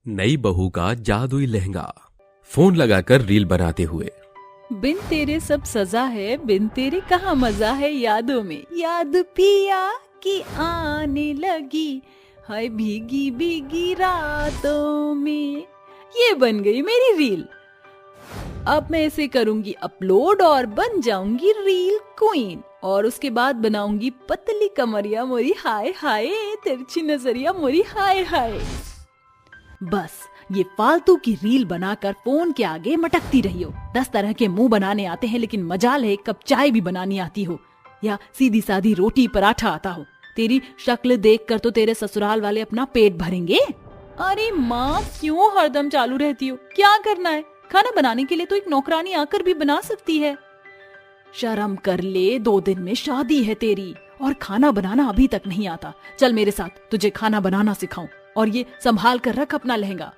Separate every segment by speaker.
Speaker 1: नई बहू का जादुई लहंगा। फोन लगाकर रील बनाते हुए।
Speaker 2: बिन तेरे सब सजा है, बिन तेरे कहाँ मजा है, यादों में याद पिया की आने लगी, हाय भीगी भीगी रातों में। ये बन गई मेरी रील। अब मैं इसे करूंगी अपलोड और बन जाऊंगी रील क्वीन। और उसके बाद बनाऊंगी पतली कमरिया मोरी हाय हाय, तिरछी नजरिया मोरी हाय हाय। बस ये फालतू की रील बनाकर फोन के आगे मटकती रही हो। 10 तरह के मुंह बनाने आते हैं, लेकिन मजाल है एक कप चाय भी बनानी आती हो, या सीधी सादी रोटी पराठा आता हो। तेरी शक्ल देखकर तो तेरे ससुराल वाले अपना पेट भरेंगे। अरे माँ, क्यों हरदम चालू रहती हो? क्या करना है? खाना बनाने के लिए तो एक नौकरानी आकर भी बना सकती है। शर्म कर ले, 2 दिन में शादी है तेरी और खाना बनाना अभी तक नहीं आता। चल मेरे साथ, तुझे खाना बनाना सिखाऊं। और ये संभाल कर रख अपना लहंगा।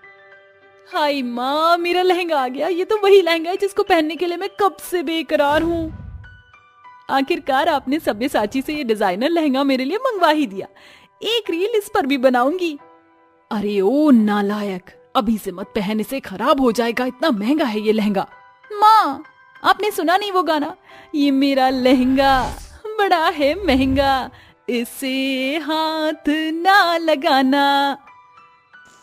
Speaker 2: हाय माँ, मेरा लहंगा आ गया। ये तो वही लहंगा है जिसको पहनने के लिए मैं कब से बेकरार हूँ। आखिरकार आपने सब्यसाची से ये डिजाइनर लहंगा मेरे लिए मंगवा ही दिया। एक रील इस पर भी बनाऊंगी। अरे ओ नालायक, अभी से मत पहन, इसे खराब हो जाएगा। इतना महंगा है ये लहंगा। माँ, आपने सुना नहीं वो गाना? ये मेरा लहंगा बड़ा है महंगा, इसे हाथ ना लगाना।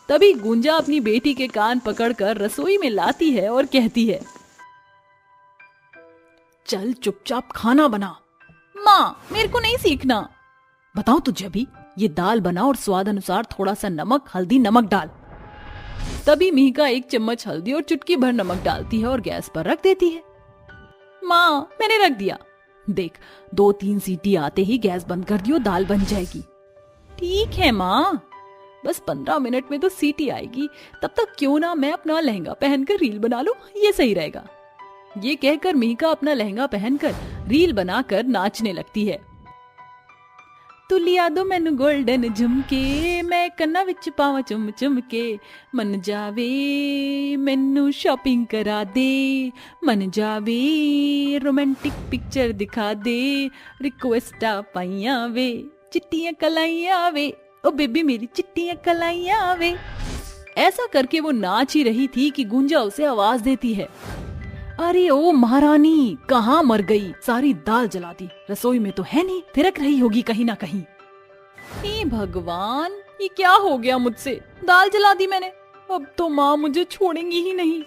Speaker 2: तभी गुंजा अपनी बेटी के कान पकड़कर रसोई में लाती है और कहती है, चल चुपचाप खाना बना। माँ, मेरे को नहीं सीखना। बताओ तुझे भी। ये दाल बना और स्वाद अनुसार थोड़ा सा नमक, हल्दी, नमक डाल। तभी मिहिका 1 चम्मच हल्दी और चुटकी भर नमक डालती है और गैस पर रख देती है। माँ, मैंने रख दिया। देख, 2-3 सीटी आते ही गैस बंद कर दियो, दाल बन जाएगी। ठीक है माँ, बस 15 मिनट में तो सीटी आएगी। तब तक क्यों ना मैं अपना लहंगा पहनकर रील बना लूं, ये सही रहेगा। ये कहकर मिहिका अपना लहंगा पहनकर रील बनाकर नाचने लगती है। तू लिया दो मैनू गोल्डन झुमके, मैं कन्ना विच पावा चुम चुम के, मन जावे मैनू शॉपिंग करा दे, मन जावे रोमांटिक पिक्चर दिखा दे, रिक्वेस्टा पाइया वे, चिट्टियां कलाइया वे, ओ बेबी मेरी चिट्टियां कलाइया वे। ऐसा करके वो नाच ही रही थी कि गुंजा उसे आवाज देती है, अरे ओ महारानी, कहाँ मर गई? सारी दाल जला दी। रसोई में तो है नहीं, थिरक रही होगी कहीं ना कहीं। हे भगवान, ये क्या हो गया मुझसे? दाल जला दी मैंने। अब तो माँ मुझे छोड़ेंगी ही नहीं।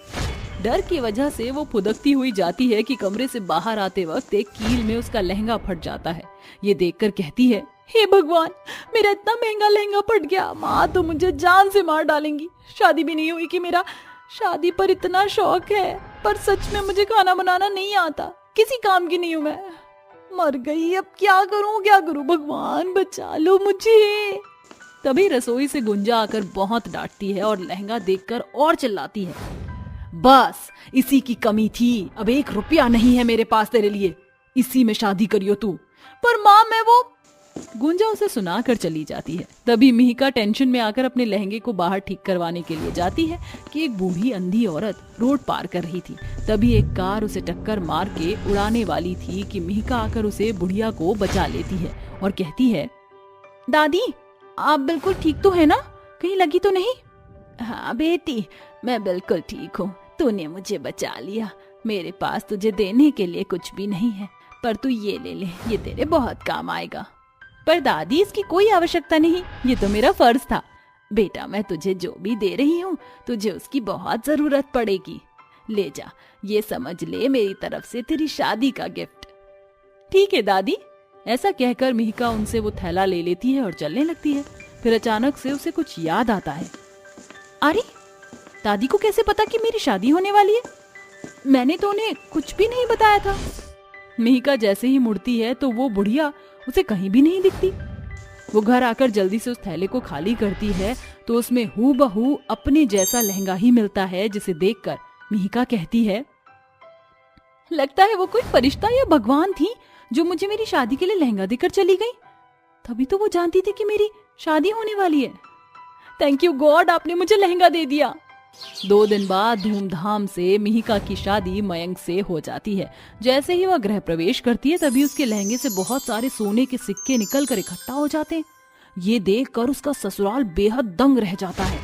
Speaker 2: डर की वजह से वो फुदकती हुई जाती है कि कमरे से बाहर आते वक्त एक कील में उसका लहंगा फट जाता है। ये देखकर कहती है, हे भगवान, मेरा इतना महंगा लहंगा फट गया। माँ तो मुझे जान से मार डालेंगी। शादी भी नहीं हुई कि मेरा शादी पर इतना शौक है, पर सच में मुझे खाना बनाना नहीं आता। किसी काम की नहीं हूँ मैं। मर गई, अब क्या करूँ भगवान बचा लो मुझे। तभी रसोई से गुंजा आकर बहुत डांटती है और लहंगा देखकर और चिल्लाती है, बस इसी की कमी थी। अब 1 रुपया नहीं है मेरे पास तेरे लिए, इसी में शादी करियो तू। पर माँ, मैं वो। गुंजा उसे सुनाकर चली जाती है। तभी मिहिका टेंशन में आकर अपने लहंगे को बाहर ठीक करवाने के लिए जाती है कि एक बूढ़ी अंधी औरत रोड पार कर रही थी। तभी एक कार उसे टक्कर मार के उड़ाने वाली थी कि मिहिका आकर उसे बुढ़िया को बचा लेती है और कहती है, दादी आप बिल्कुल ठीक तो है ना? कहीं लगी तो नहीं? हाँ बेटी, मैं बिल्कुल ठीक हूँ। तूने मुझे बचा लिया। मेरे पास तुझे देने के लिए कुछ भी नहीं है, पर तू ये ले ले, ये तेरे बहुत काम आएगा। पर दादी, इसकी कोई आवश्यकता नहीं, ये तो मेरा फर्ज था। बेटा, मैं तुझे जो भी दे रही हूँ, तुझे उसकी बहुत जरूरत पड़ेगी। ले जा, ये समझ ले मेरी तरफ से तेरी शादी का गिफ्ट। ठीक है दादी। ऐसा कहकर मिहिका उनसे वो थैला ले लेती है और चलने लगती है। फिर अचानक से उसे कुछ याद आता है। अरे, दादी को कैसे पता कि मेरी शादी होने वाली है? मैंने तो उन्हें कुछ भी नहीं बताया था। मिहिका जैसे ही मुड़ती है तो वो बुढ़िया उसे कहीं भी नहीं दिखती। वो घर आकर जल्दी से उस थैले को खाली करती है तो उसमें हूबहू अपने जैसा लहंगा ही मिलता है, जिसे देखकर मिहिका कहती है, लगता है वो कोई फरिश्ता या भगवान थी जो मुझे मेरी शादी के लिए लहंगा देकर चली गई। तभी तो वो जानती थी कि मेरी शादी होने वाली है। थैंक यू गॉड, आपने मुझे लहंगा दे दिया। 2 दिन बाद धूमधाम से मिहिका की शादी मयंक से हो जाती है। जैसे ही वह गृह प्रवेश करती है तभी उसके लहंगे से बहुत सारे सोने के सिक्के निकलकर इकट्ठा हो जाते हैं। ये देखकर उसका ससुराल बेहद दंग रह जाता है।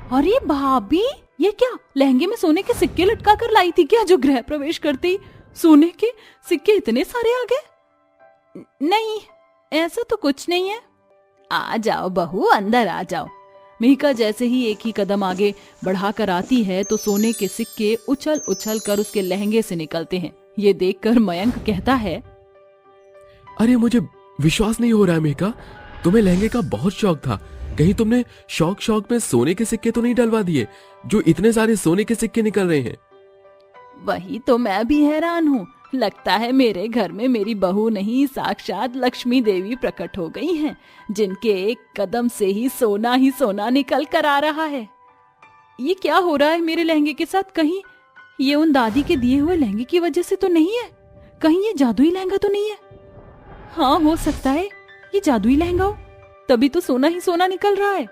Speaker 2: अरे भाभी, ये क्या लहंगे में सोने के सिक्के लटका कर लाई थी क्या, जो गृह प्रवेश करते ही सोने के सिक्के इतने सारे आ गए? नहीं, ऐसा तो कुछ नहीं है। आ जाओ बहू, अंदर आ जाओ। मिहिका जैसे ही एक ही कदम आगे बढ़ाकर आती है तो सोने के सिक्के उछल उछल कर उसके लहंगे से निकलते हैं। ये देखकर मयंक कहता है,
Speaker 1: अरे मुझे विश्वास नहीं हो रहा है मेका, तुम्हें लहंगे का बहुत शौक था। कहीं तुमने शौक में सोने के सिक्के तो नहीं डलवा दिए, जो इतने सारे सोने के सिक्के निकल रहे हैं?
Speaker 2: वही तो मैं भी हैरान हूँ। लगता है मेरे घर में मेरी बहू नहीं, साक्षात लक्ष्मी देवी प्रकट हो गई हैं, जिनके एक कदम से ही सोना निकल कर आ रहा है। ये क्या हो रहा है मेरे लहंगे के साथ? कहीं ये उन दादी के दिए हुए लहंगे की वजह से तो नहीं है? कहीं ये जादुई लहंगा तो नहीं है? हाँ, हो सकता है ये जादुई लहंगा हो, तभी तो सोना ही सोना निकल रहा है।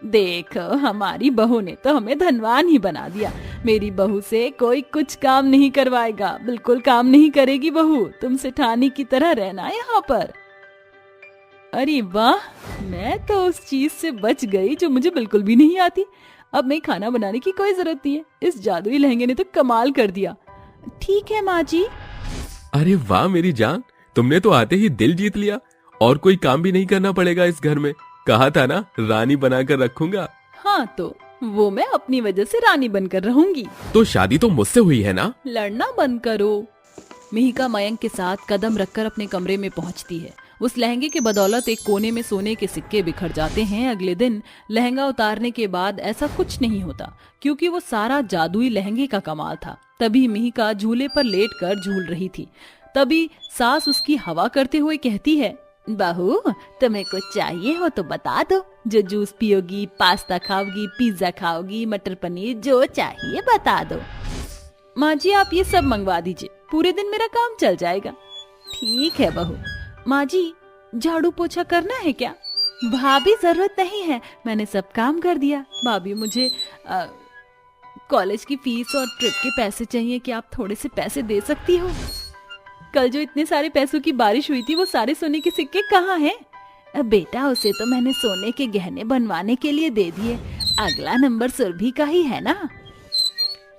Speaker 2: देख, हमारी बहू ने तो हमें धनवान ही बना दिया। मेरी बहू से कोई कुछ काम नहीं करवाएगा, बिल्कुल काम नहीं करेगी बहू। तुम सेठानी की तरह रहना यहाँ पर। अरे वाह, मैं तो उस चीज से बच गई जो मुझे बिल्कुल भी नहीं आती। अब मैं खाना बनाने की कोई जरूरत नहीं है। इस जादुई लहंगे ने तो कमाल कर दिया। ठीक है माँ जी।
Speaker 1: अरे वाह मेरी जान, तुमने तो आते ही दिल जीत लिया, और कोई काम भी नहीं करना पड़ेगा इस घर में। कहा था ना, रानी बनाकर रखूंगा।
Speaker 2: हाँ, तो वो मैं अपनी वजह से रानी बनकर रहूंगी।
Speaker 1: तो शादी तो मुझसे हुई है ना?
Speaker 2: लड़ना बंद करो। मिहिका मयंक के साथ कदम रखकर अपने कमरे में पहुंचती है। उस लहंगे के बदौलत एक कोने में सोने के सिक्के बिखर जाते हैं। अगले दिन लहंगा उतारने के बाद ऐसा कुछ नहीं होता, क्योंकि वो सारा जादुई लहंगे का कमाल था। तभी मिहिका झूले पर लेटकर झूल रही थी। तभी सास उसकी हवा करते हुए कहती है, बहू, तुम्हें कुछ चाहिए हो तो बता दो। जो जूस पियोगी, पास्ता खाओगी, पिज्जा खाओगी, मटर पनीर, जो चाहिए बता दो। माँ जी, आप ये सब मंगवा दीजिए, पूरे दिन मेरा काम चल जाएगा। ठीक है बहू। माँ जी, झाड़ू पोछा करना है क्या? भाभी, जरूरत नहीं है, मैंने सब काम कर दिया। भाभी, मुझे कॉलेज की फीस और ट्रिप के पैसे चाहिए, कि आप थोड़े से पैसे दे सकती हो? कल जो इतने सारे पैसों की बारिश हुई थी, वो सारे सोने के सिक्के कहाँ हैं? बेटा, उसे तो मैंने सोने के गहने बनवाने के लिए दे दिए। अगला नंबर सुरभि का ही है ना।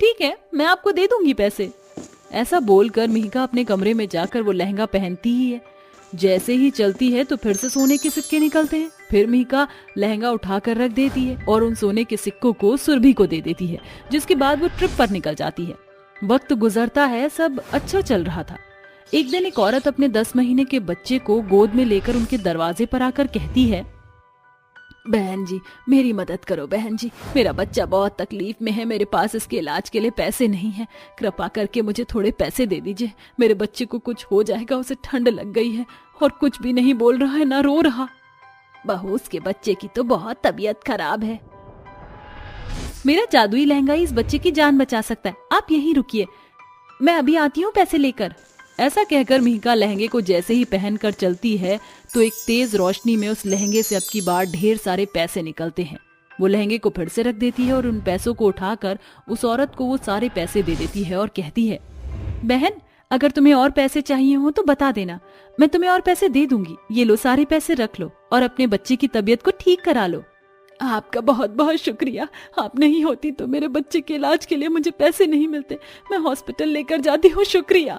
Speaker 2: ठीक है, मैं आपको दे दूंगी पैसे। ऐसा बोलकर मिहिका अपने कमरे में जाकर वो लहंगा पहनती ही है। जैसे ही चलती है तो फिर से सोने के सिक्के निकलते हैं। फिर मिहिका लहंगा उठाकर रख देती है और उन सोने के सिक्कों को सुरभि को दे देती है, जिसके बाद वो ट्रिप पर निकल जाती है। वक्त गुजरता है, सब अच्छा चल रहा था। एक दिन एक औरत अपने 10 महीने के बच्चे को गोद में लेकर उनके दरवाजे पर आकर कहती है, बहन जी, मेरी मदद करो बहन जी, मेरा बच्चा बहुत तकलीफ में है, मेरे पास इसके इलाज के लिए पैसे नहीं हैं, कृपा करके मुझे थोड़े पैसे दे दीजिए। मेरे बच्चे को कुछ हो जाएगा, उसे ठंड लग गई है और कुछ भी नहीं बोल रहा है, ना रो रहा। बहू, उसके बच्चे की तो बहुत तबीयत खराब है। मेरा जादुई लहंगा ही इस बच्चे की जान बचा सकता है, आप यहीं रुकिए, मैं अभी आती हूँ पैसे लेकर। ऐसा कहकर मिहिका लहंगे को जैसे ही पहनकर चलती है तो एक तेज रोशनी में उस लहंगे से अब की बार ढेर सारे पैसे निकलते हैं। वो लहंगे को फिर से रख देती है और उन पैसों को उठाकर उस औरत को वो सारे पैसे दे देती है और कहती है, बहन, अगर तुम्हें और पैसे चाहिए हो तो बता देना, मैं तुम्हें और पैसे दे दूंगी। ये लो, सारे पैसे रख लो और अपने बच्चे की तबीयत को ठीक करा लो। आपका बहुत बहुत शुक्रिया, आप नहीं होती तो मेरे बच्चे के इलाज के लिए मुझे पैसे नहीं मिलते, मैं हॉस्पिटल लेकर जाती हूँ, शुक्रिया।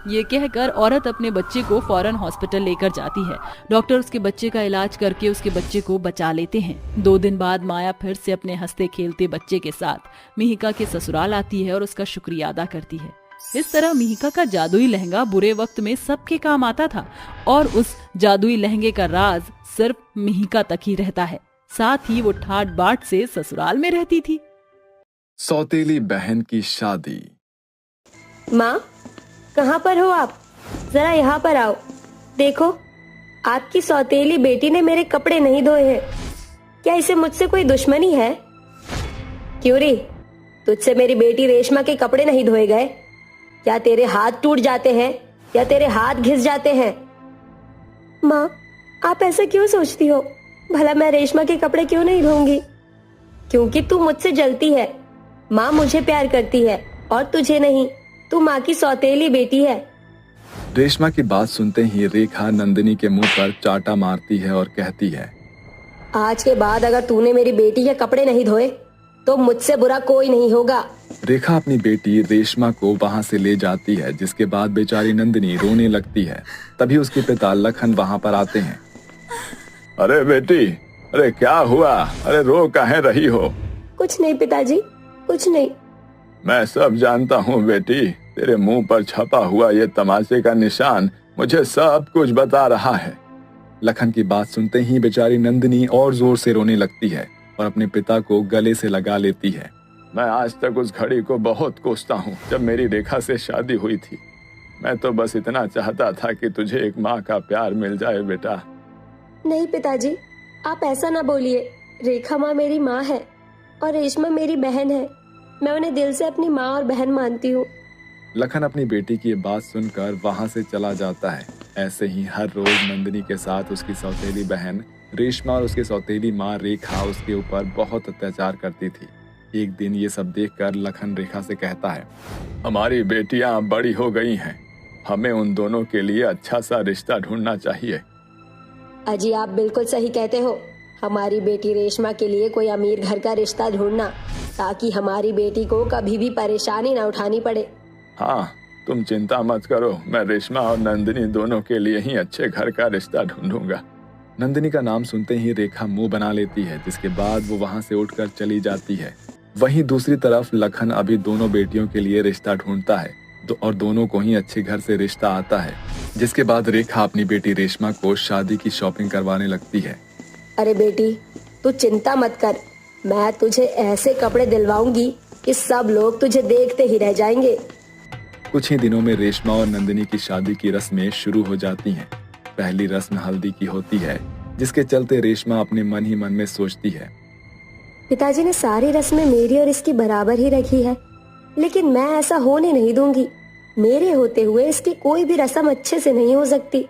Speaker 2: ये कहकर औरत अपने बच्चे को फौरन हॉस्पिटल लेकर जाती है। डॉक्टर उसके बच्चे का इलाज करके उसके बच्चे को बचा लेते हैं। 2 दिन बाद माया फिर से अपने हंसते खेलते बच्चे के साथ मिहिका के ससुराल आती है और उसका शुक्रिया अदा करती है। इस तरह मिहिका का जादुई लहंगा बुरे वक्त में सबके काम आता था और उस जादुई लहंगे का राज सिर्फ मिहिका तक ही रहता है। साथ ही वो ठाट बाट से ससुराल में रहती थी।
Speaker 3: सौतेली बहन की शादी।
Speaker 4: माँ, कहाँ पर हो आप? जरा यहाँ पर आओ। देखो, आपकी सौतेली बेटी ने मेरे कपड़े नहीं धोए हैं। क्या इसे मुझसे कोई दुश्मनी है? क्यों रे, तुझसे मेरी बेटी रेशमा के कपड़े नहीं धोए गए? क्या तेरे हाथ टूट जाते हैं या तेरे हाथ घिस जाते हैं? माँ, आप ऐसा क्यों सोचती हो? भला मैं रेशमा के कपड़े क्यों नहीं धोऊंगी? क्योंकि तू मुझसे जलती है। माँ मुझे प्यार करती है और तुझे नहीं। तू माँ की सौतेली बेटी है।
Speaker 3: रेशमा की बात सुनते ही रेखा नंदिनी के मुंह पर चाटा मारती है और कहती है,
Speaker 4: आज के बाद अगर तूने मेरी बेटी के कपड़े नहीं धोए तो मुझसे बुरा कोई नहीं होगा।
Speaker 3: रेखा अपनी बेटी रेशमा को वहां से ले जाती है, जिसके बाद बेचारी नंदिनी रोने लगती है। तभी उसके पिता लखन वहां पर आते हैं। अरे बेटी, अरे क्या हुआ? अरे रो काहे रही हो?
Speaker 4: कुछ नहीं पिताजी, कुछ नहीं।
Speaker 3: मैं सब जानता हूँ बेटी, तेरे मुंह पर छपा हुआ ये तमाचे का निशान मुझे सब कुछ बता रहा है। लखन की बात सुनते ही बेचारी नंदिनी और जोर से रोने लगती है और अपने पिता को गले से लगा लेती है। मैं आज तक उस घड़ी को बहुत कोसता हूँ जब मेरी रेखा से शादी हुई थी। मैं तो बस इतना चाहता था कि तुझे एक माँ का प्यार मिल जाए बेटा।
Speaker 4: नहीं पिताजी, आप ऐसा ना बोलिए। रेखा माँ मेरी माँ है और रेशमा मेरी बहन है। मैं उन्हें दिल से अपनी माँ और बहन मानती हूँ।
Speaker 3: लखन अपनी बेटी की बात सुनकर वहां से चला जाता है। ऐसे ही हर रोज नंदिनी के साथ उसकी सौतेली बहन रेशमा और उसकी सौतेली माँ रेखा उसके ऊपर बहुत अत्याचार करती थी। एक दिन ये सब देखकर लखन रेखा से कहता है, हमारी बेटियां बड़ी हो गई हैं, हमें उन दोनों के लिए अच्छा सा रिश्ता ढूंढना चाहिए।
Speaker 4: अजी आप बिल्कुल सही कहते हो। हमारी बेटी रेशमा के लिए कोई अमीर घर का रिश्ता ढूंढना, ताकि हमारी बेटी को कभी भी परेशानी न उठानी पड़े।
Speaker 3: हाँ, तुम चिंता मत करो, मैं रेशमा और नंदिनी दोनों के लिए ही अच्छे घर का रिश्ता ढूंढूंगा। नंदिनी का नाम सुनते ही रेखा मुंह बना लेती है, जिसके बाद वो वहां से उठकर चली जाती है। वहीं दूसरी तरफ लखन अभी दोनों बेटियों के लिए रिश्ता ढूंढता है और दोनों को ही अच्छे घर से रिश्ता आता है। जिसके बाद रेखा अपनी बेटी रेशमा को शादी की शॉपिंग करवाने लगती है।
Speaker 4: अरे बेटी, तू चिंता मत कर, मैं तुझे ऐसे कपड़े दिलवाऊंगी कि सब लोग तुझे देखते ही रह जाएंगे।
Speaker 3: कुछ ही दिनों में रेशमा और नंदिनी की शादी की रस्में शुरू हो जाती हैं। पहली रस्म हल्दी की होती है, जिसके चलते रेशमा अपने मन ही मन में सोचती है,
Speaker 4: पिताजी ने सारी रस्में मेरी और इसकी बराबर ही रखी है, लेकिन मैं ऐसा होने नहीं दूंगी। मेरे होते हुए इसकी कोई भी रस्म अच्छे से नहीं हो सकती।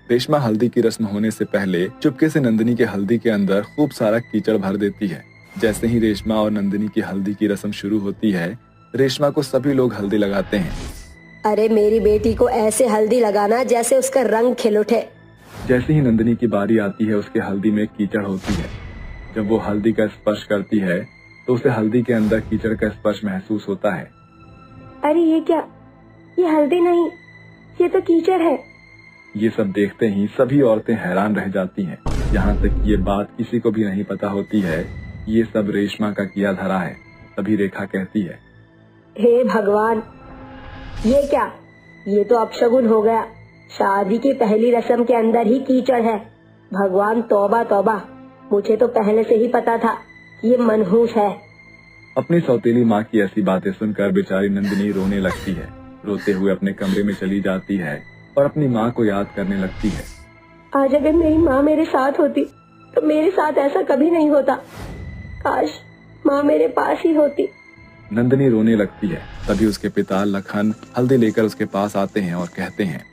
Speaker 3: रेशमा हल्दी की रस्म होने से पहले चुपके से नंदिनी के हल्दी के अंदर खूब सारा कीचड़ भर देती है। जैसे ही रेशमा और नंदिनी की हल्दी की रस्म शुरू होती है, रेशमा को सभी लोग हल्दी लगाते हैं।
Speaker 4: अरे मेरी बेटी को ऐसे हल्दी लगाना जैसे उसका रंग खिल उठे।
Speaker 3: जैसे ही नंदिनी की बारी आती है, उसके हल्दी में कीचड़ होती है। जब वो हल्दी का स्पर्श करती है तो उसे हल्दी के अंदर कीचड़ का स्पर्श महसूस होता है।
Speaker 4: अरे ये क्या? ये हल्दी नहीं, ये तो कीचड़ है।
Speaker 3: ये सब देखते ही सभी औरतें हैरान रह जाती हैं। यहाँ तक ये बात किसी को भी नहीं पता होती है, ये सब रेशमा का किया धरा है। तभी रेखा कहती है,
Speaker 4: हे भगवान, ये क्या? ये तो अपशगुन हो गया। शादी की पहली रस्म के अंदर ही कीचड़ है। भगवान तौबा तौबा, मुझे तो पहले से ही पता था कि ये मनहूस है।
Speaker 3: अपनी सौतेली माँ की ऐसी बातें सुनकर बेचारी नंदिनी रोने लगती है। रोते हुए अपने कमरे में चली जाती है और अपनी माँ को याद करने लगती है।
Speaker 4: आज अगर मेरी माँ मेरे साथ होती तो मेरे साथ ऐसा कभी नहीं होता। काश माँ मेरे पास ही होती।
Speaker 3: नंदिनी रोने लगती है। तभी उसके पिता लखन हल्दी लेकर उसके पास आते हैं और कहते हैं,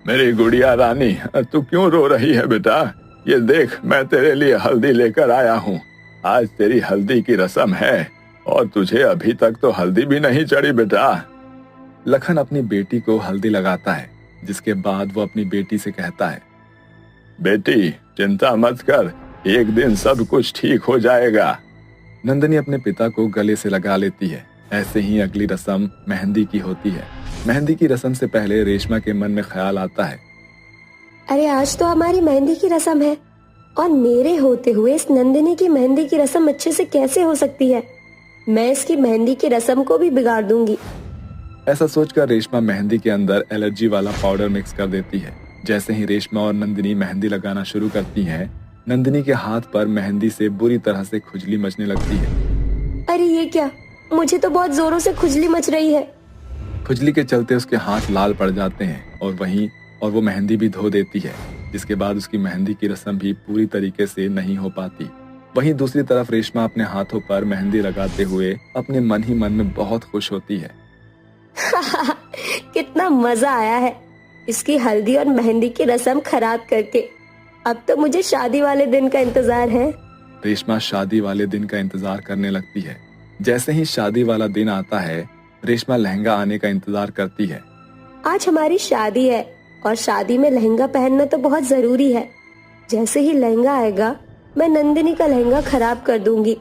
Speaker 3: मेरी गुड़िया रानी, तू क्यों रो रही है बेटा? ये देख, मैं तेरे लिए हल्दी लेकर आया हूँ। आज तेरी हल्दी की रस्म है और तुझे अभी तक तो हल्दी भी नहीं चढ़ी बेटा। लखन अपनी बेटी को हल्दी लगाता है, जिसके बाद वो अपनी बेटी से कहता है, बेटी चिंता मत कर, एक दिन सब कुछ ठीक हो जाएगा। नंदिनी अपने पिता को गले से लगा लेती है। ऐसे ही अगली रस्म मेहंदी की होती है। मेहंदी की रस्म से पहले रेशमा के मन में ख्याल आता है,
Speaker 4: अरे आज तो हमारी मेहंदी की रस्म है और मेरे होते हुए इस नंदिनी की मेहंदी की रस्म अच्छे से कैसे हो सकती है? मैं इसकी मेहंदी की रस्म को भी बिगाड़ दूंगी।
Speaker 3: ऐसा सोचकर रेशमा मेहंदी के अंदर एलर्जी वाला पाउडर मिक्स कर देती है। जैसे ही रेशमा और नंदिनी मेहंदी लगाना शुरू करती हैं, नंदिनी के हाथ पर मेहंदी से बुरी तरह से खुजली मचने लगती है।
Speaker 4: अरे ये क्या? मुझे तो बहुत जोरों से खुजली मच रही है।
Speaker 3: खुजली के चलते उसके हाथ लाल पड़ जाते हैं और वो मेहंदी भी धो देती है, जिसके बाद उसकी मेहंदी की रस्म भी पूरी तरीके से नहीं हो पाती। वहीं दूसरी तरफ रेशमा अपने हाथों पर मेहंदी लगाते हुए अपने मन ही मन में बहुत खुश होती है।
Speaker 4: कितना मजा आया है इसकी हल्दी और मेहंदी की रस्म खराब करके। अब तो मुझे शादी वाले दिन का इंतजार है।
Speaker 3: रेशमा शादी वाले दिन का इंतजार करने लगती है। जैसे ही शादी वाला दिन आता है, रेशमा लहंगा आने का इंतजार करती है।
Speaker 4: आज हमारी शादी है और शादी में लहंगा पहनना तो बहुत जरूरी है। जैसे ही लहंगा आएगा मैं नंदिनी का लहंगा खराब कर दूंगी।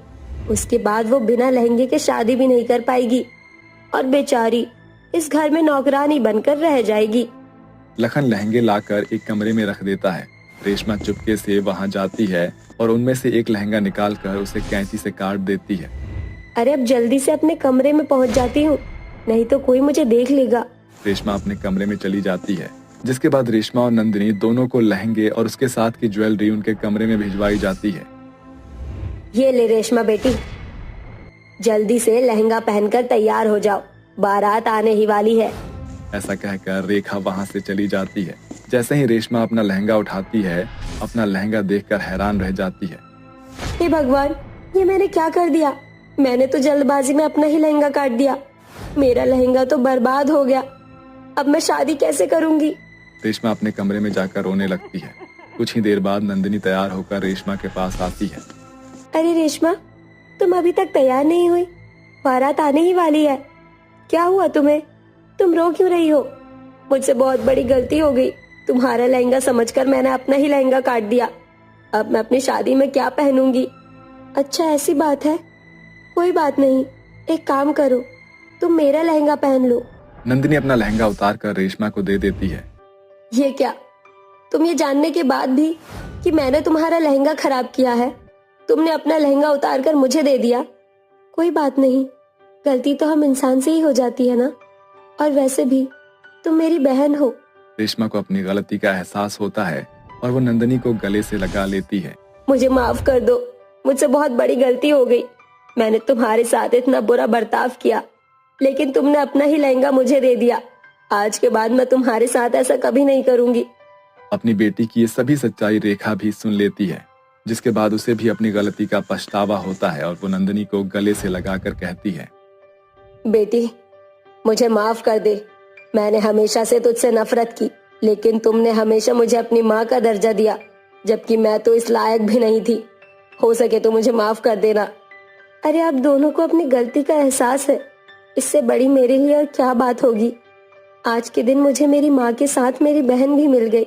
Speaker 4: उसके बाद वो बिना लहंगे के शादी भी नहीं कर पाएगी और बेचारी इस घर में नौकरानी बनकर रह जाएगी।
Speaker 3: लखन लहंगे लाकर एक कमरे में रख देता है। रेशमा चुपके से वहां जाती है और उनमें से एक लहंगा निकालकर उसे कैंची से काट देती है।
Speaker 4: अरे अब जल्दी से अपने कमरे में पहुंच जाती हूँ, नहीं तो कोई मुझे देख लेगा।
Speaker 3: रेशमा अपने कमरे में चली जाती है, जिसके बाद रेशमा और नंदिनी दोनों को लहंगे और उसके साथ की ज्वेलरी उनके कमरे में भिजवाई जाती है।
Speaker 4: ये ले रेशमा बेटी, जल्दी से लहंगा पहनकर तैयार हो जाओ, बारात आने ही वाली है।
Speaker 3: ऐसा कहकर रेखा वहां से चली जाती है। जैसे ही रेशमा अपना लहंगा उठाती है, अपना लहंगा देखकर हैरान रह जाती है।
Speaker 4: हे भगवान, ये मैंने क्या कर दिया? मैंने तो जल्दबाजी में अपना ही लहंगा काट दिया। मेरा लहंगा तो बर्बाद हो गया। अब मैं शादी कैसे करूंगी?
Speaker 3: रेशमा अपने कमरे में जाकर रोने लगती है। कुछ ही देर बाद नंदिनी तैयार होकर रेशमा के पास आती है।
Speaker 4: अरे रेशमा, तुम अभी तक तैयार नहीं हुई? बारात आने ही वाली है। क्या हुआ तुम्हें? तुम रो क्यों रही हो? मुझसे बहुत बड़ी गलती हो गई। तुम्हारा लहंगा समझकर मैंने अपना ही लहंगा काट दिया। अब मैं अपनी शादी में क्या पहनूंगी? अच्छा ऐसी बात है, कोई बात नहीं। एक काम करो, तुम मेरा लहंगा पहन लो।
Speaker 3: नंदिनी अपना लहंगा उतार कर रेशमा को दे देती है।
Speaker 4: ये क्या? तुम ये जानने के बाद भी कि मैंने तुम्हारा लहंगा खराब किया है, तुमने अपना लहंगा उतार कर मुझे दे दिया। कोई बात नहीं, गलती तो हम इंसान से ही हो जाती है ना। और वैसे भी तुम मेरी बहन हो।
Speaker 3: रेशमा को अपनी गलती का एहसास होता है और वो नंदिनी को गले से लगा लेती है।
Speaker 4: मुझे माफ कर दो, मुझसे बहुत बड़ी गलती हो गई। मैंने तुम्हारे साथ इतना बुरा बर्ताव किया, लेकिन तुमने अपना ही लहंगा मुझे दे दिया। आज के बाद मैं तुम्हारे साथ ऐसा कभी नहीं करूंगी।
Speaker 3: अपनी बेटी की ये सभी सच्चाई रेखा भी सुन लेती है, जिसके बाद उसे भी अपनी गलती का पछतावा होता है और वो नंदिनी को गले से लगाकर कहती है,
Speaker 4: बेटी मुझे माफ कर दे। मैंने हमेशा से तुझसे नफरत की, लेकिन तुमने हमेशा मुझे अपनी माँ का दर्जा दिया, जबकि मैं तो इस लायक भी नहीं थी। हो सके तो मुझे माफ कर देना। अरे आप दोनों को अपनी गलती का एहसास है, इससे बड़ी मेरे लिए और क्या बात होगी। आज के दिन मुझे मेरी माँ के साथ मेरी बहन भी मिल गई।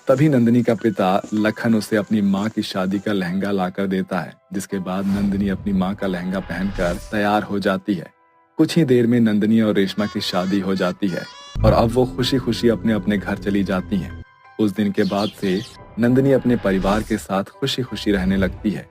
Speaker 3: तभी नंदिनी का पिता लखन उसे अपनी माँ की शादी का लहंगा लाकर देता है, जिसके बाद नंदिनी अपनी माँ का लहंगा पहनकर तैयार हो जाती है। कुछ ही देर में नंदिनी और रेशमा की शादी हो जाती है और अब वो खुशी खुशी अपने अपने घर चली जाती हैं। उस दिन के बाद से नंदिनी अपने परिवार के साथ खुशी खुशी रहने लगती है।